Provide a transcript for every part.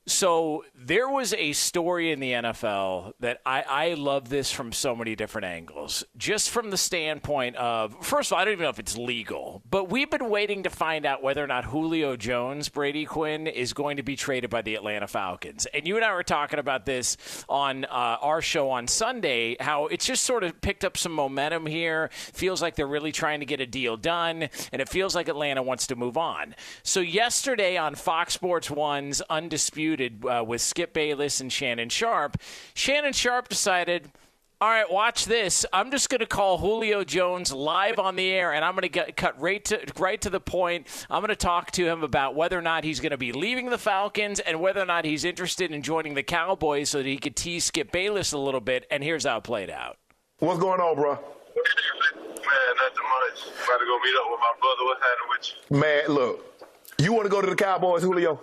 So there was a story in the NFL that I love this from so many different angles. Just from the standpoint of, first of all, I don't even know if it's legal, but we've been waiting to find out whether or not Julio Jones, Brady Quinn, is going to be traded by the Atlanta Falcons. And you and I were talking about this on our show on Sunday, how it's just sort of picked up some momentum here. Feels like they're really trying to get a deal done, and it feels like Atlanta wants to move on. So yesterday on Fox Sports 1's Undisputed, with Skip Bayless and Shannon Sharpe decided, all right, watch this. I'm just going to call Julio Jones live on the air, and I'm going to cut right to the point. I'm going to talk to him about whether or not he's going to be leaving the Falcons and whether or not he's interested in joining the Cowboys so that he could tease Skip Bayless a little bit, and here's how it played out. What's going on, bro? Man, nothing much. About to go meet up with my brother. What's happening with you? Man, look, you want to go to the Cowboys, Julio,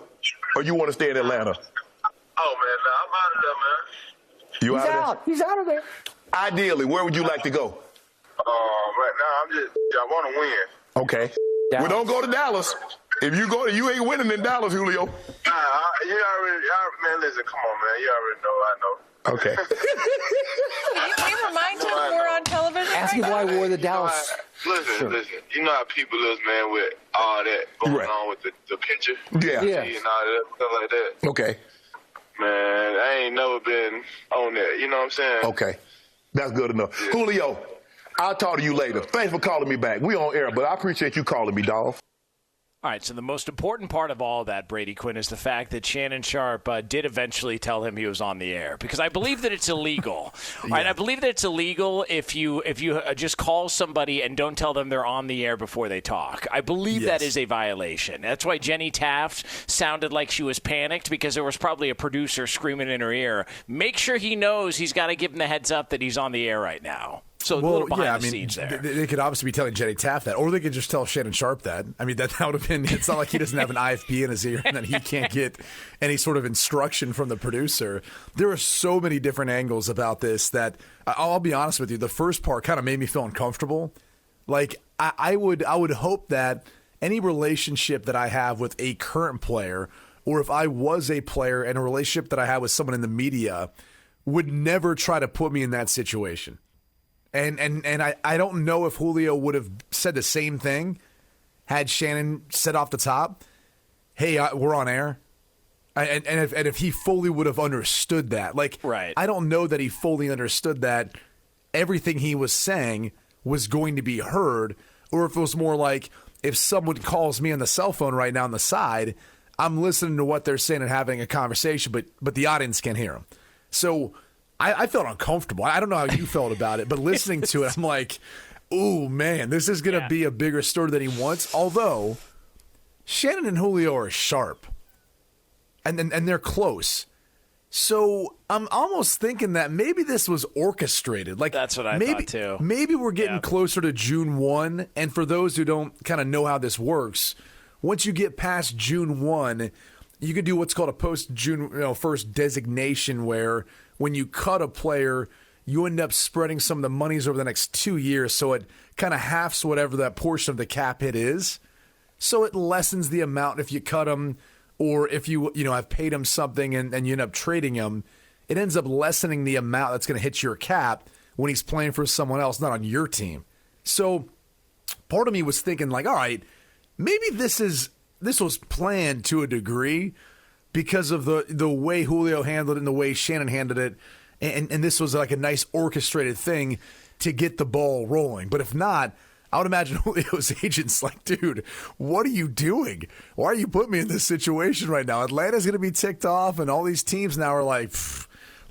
or you want to stay in Atlanta? Oh, man, nah, I'm out of there, man. You out of there? He's out of there. Ideally, where would you like to go? Right now, I want to win. Okay. Dallas. Well, don't go to Dallas. If you go, you ain't winning in Dallas, Julio. You already, man, listen, come on, man. You already know, I know. Okay. Can you remind him we're on television? Ask him why we wore the Dallas. Listen. You know how people is, man, with all that going on with the picture. Yeah. And all that, stuff like that. Okay. Man, I ain't never been on that. You know what I'm saying? Okay. That's good enough. Yeah. Julio, I'll talk to you later. Thanks for calling me back. We on air, but I appreciate you calling me, dog. All right, so the most important part of all that, Brady Quinn, is the fact that Shannon Sharpe did eventually tell him he was on the air, because I believe that it's illegal. Right? I believe that it's illegal if you just call somebody and don't tell them they're on the air before they talk. I believe that is a violation. That's why Jenny Taft sounded like she was panicked, because there was probably a producer screaming in her ear, make sure he knows he's got to give him the heads up that he's on the air right now. So a little behind the scenes there. They could obviously be telling Jenny Taft that, or they could just tell Shannon Sharpe that. I mean, that would have been – it's not like he doesn't have an IFB in his ear and that he can't get any sort of instruction from the producer. There are so many different angles about this that I'll be honest with you. The first part kind of made me feel uncomfortable. Like, I would hope that any relationship that I have with a current player, or if I was a player and a relationship that I had with someone in the media, would never try to put me in that situation. And I don't know if Julio would have said the same thing had Shannon said off the top, hey, we're on air. And if he fully would have understood that. Like, I don't know that he fully understood that everything he was saying was going to be heard, or if it was more like, if someone calls me on the cell phone right now on the side, I'm listening to what they're saying and having a conversation, but the audience can't hear them. So I felt uncomfortable. I don't know how you felt about it, but listening to it, I'm like, ooh, man, this is going to be a bigger story than he wants. Although Shannon and Julio are sharp, and they're close. So I'm almost thinking that maybe this was orchestrated. Like, that's what I thought too. Maybe we're getting closer to June 1. And for those who don't kind of know how this works, once you get past June 1, you can do what's called a post-June 1st designation, where when you cut a player, you end up spreading some of the monies over the next 2 years, so it kind of halves whatever that portion of the cap hit is. So it lessens the amount if you cut him, or if you have paid him something and you end up trading him, it ends up lessening the amount that's going to hit your cap when he's playing for someone else, not on your team. So part of me was thinking, like, all right, maybe this was planned to a degree because of the way Julio handled it and the way Shannon handled it, and this was like a nice orchestrated thing to get the ball rolling. But if not, I would imagine Julio's agent's like, dude, what are you doing? Why are you putting me in this situation right now? Atlanta's going to be ticked off, and all these teams now are like,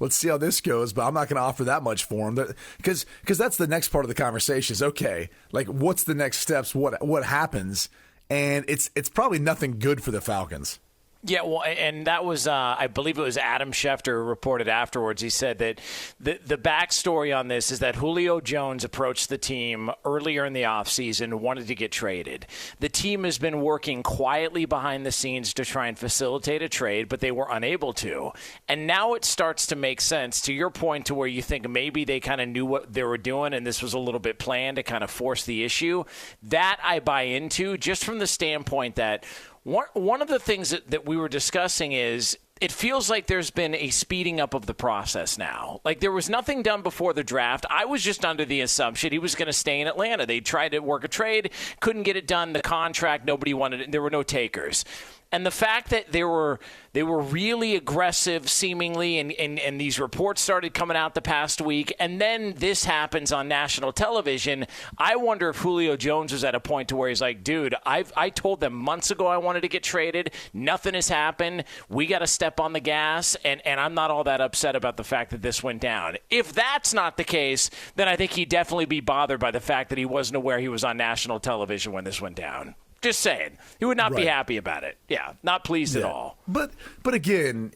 let's see how this goes, but I'm not going to offer that much for him. Because that's the next part of the conversation is, okay, like, what's the next steps? What happens? And it's probably nothing good for the Falcons. Yeah, well, and that was, I believe it was Adam Schefter reported afterwards. He said that the backstory on this is that Julio Jones approached the team earlier in the offseason, wanted to get traded. The team has been working quietly behind the scenes to try and facilitate a trade, but they were unable to. And now it starts to make sense, to your point, to where you think maybe they kind of knew what they were doing and this was a little bit planned to kind of force the issue. That I buy into, just from the standpoint that one of the things that we were discussing is it feels like there's been a speeding up of the process now. Like, there was nothing done before the draft. I was just under the assumption he was going to stay in Atlanta. They tried to work a trade, couldn't get it done. The contract, nobody wanted it. There were no takers. And the fact that they were really aggressive, seemingly, and these reports started coming out the past week, and then this happens on national television, I wonder if Julio Jones was at a point to where he's like, dude, I told them months ago I wanted to get traded. Nothing has happened. We got to step on the gas, and I'm not all that upset about the fact that this went down. If that's not the case, then I think he'd definitely be bothered by the fact that he wasn't aware he was on national television when this went down. Just saying. He would not be happy about it. Yeah, not pleased at all. But again,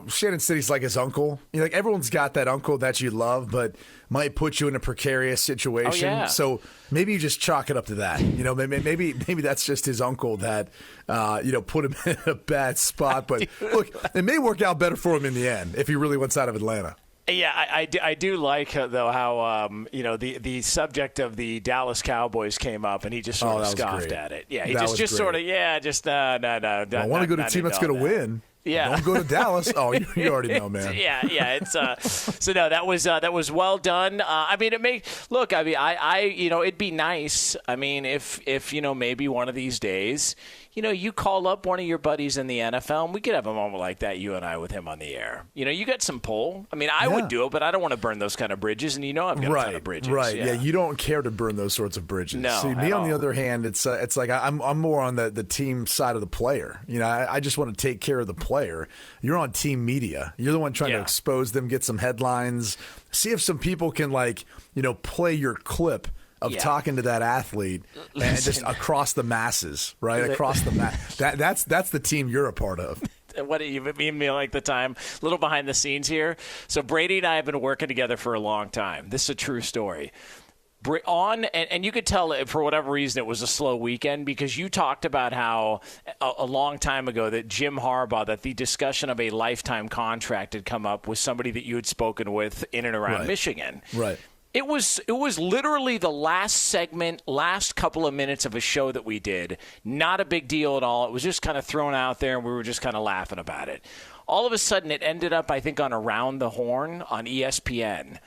Shannon said he's like his uncle. Like, everyone's got that uncle that you love, but might put you in a precarious situation. Oh, yeah. So maybe you just chalk it up to that. Maybe that's just his uncle that put him in a bad spot. But look, it may work out better for him in the end if he really wants out of Atlanta. Yeah, I do like, though, how, the subject of the Dallas Cowboys came up, and he just sort of scoffed at it. Yeah, he just sort of, no. I want to go to a team that's going to win. Yeah. Don't go to Dallas. Oh, you already know, man. Yeah. It's so no, that was well done. It'd be nice. I mean, if maybe one of these days, you call up one of your buddies in the NFL, and we could have a moment like that, you and I, with him on the air. You get some pull. I mean, I would do it, but I don't want to burn those kind of bridges, and I've got a ton of bridges. Right. Yeah, you don't care to burn those sorts of bridges. No. See, me on the other hand, it's like I'm more on the team side of the player. I just want to take care of the player. You're on team media. You're the one trying to expose them, get some headlines, see if some people can play your clip of talking to that athlete and just across the masses, right? Across the that's the team you're a part of. What you mean like the time? A little behind the scenes here. So Brady and I have been working together for a long time. This is a true story. And you could tell for whatever reason it was a slow weekend, because you talked about how a long time ago that Jim Harbaugh, that the discussion of a lifetime contract had come up with somebody that you had spoken with in and around Michigan. Right. It was literally the last couple of minutes of a show that we did. Not a big deal at all. It was just kind of thrown out there, and we were just kind of laughing about it. All of a sudden, it ended up, I think, on Around the Horn on ESPN.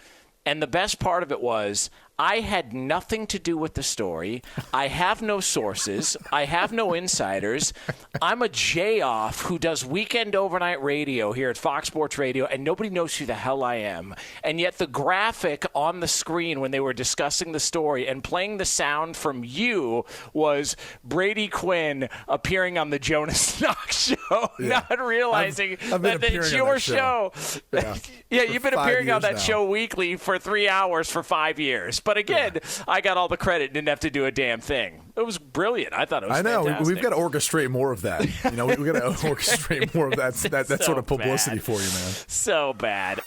And the best part of it was I had nothing to do with the story. I have no sources. I have no insiders. I'm a J-off who does weekend overnight radio here at Fox Sports Radio, and nobody knows who the hell I am. And yet the graphic on the screen when they were discussing the story and playing the sound from you was Brady Quinn appearing on the Jonas Knox show, not realizing that it's your show. Yeah, you've been appearing on that show weekly for 3 hours for 5 years. But again, I got all the credit, didn't have to do a damn thing. It was brilliant. I thought it was fantastic. We've got to orchestrate more of that. We've got to orchestrate more of that so sort of publicity bad. for you, man. So bad.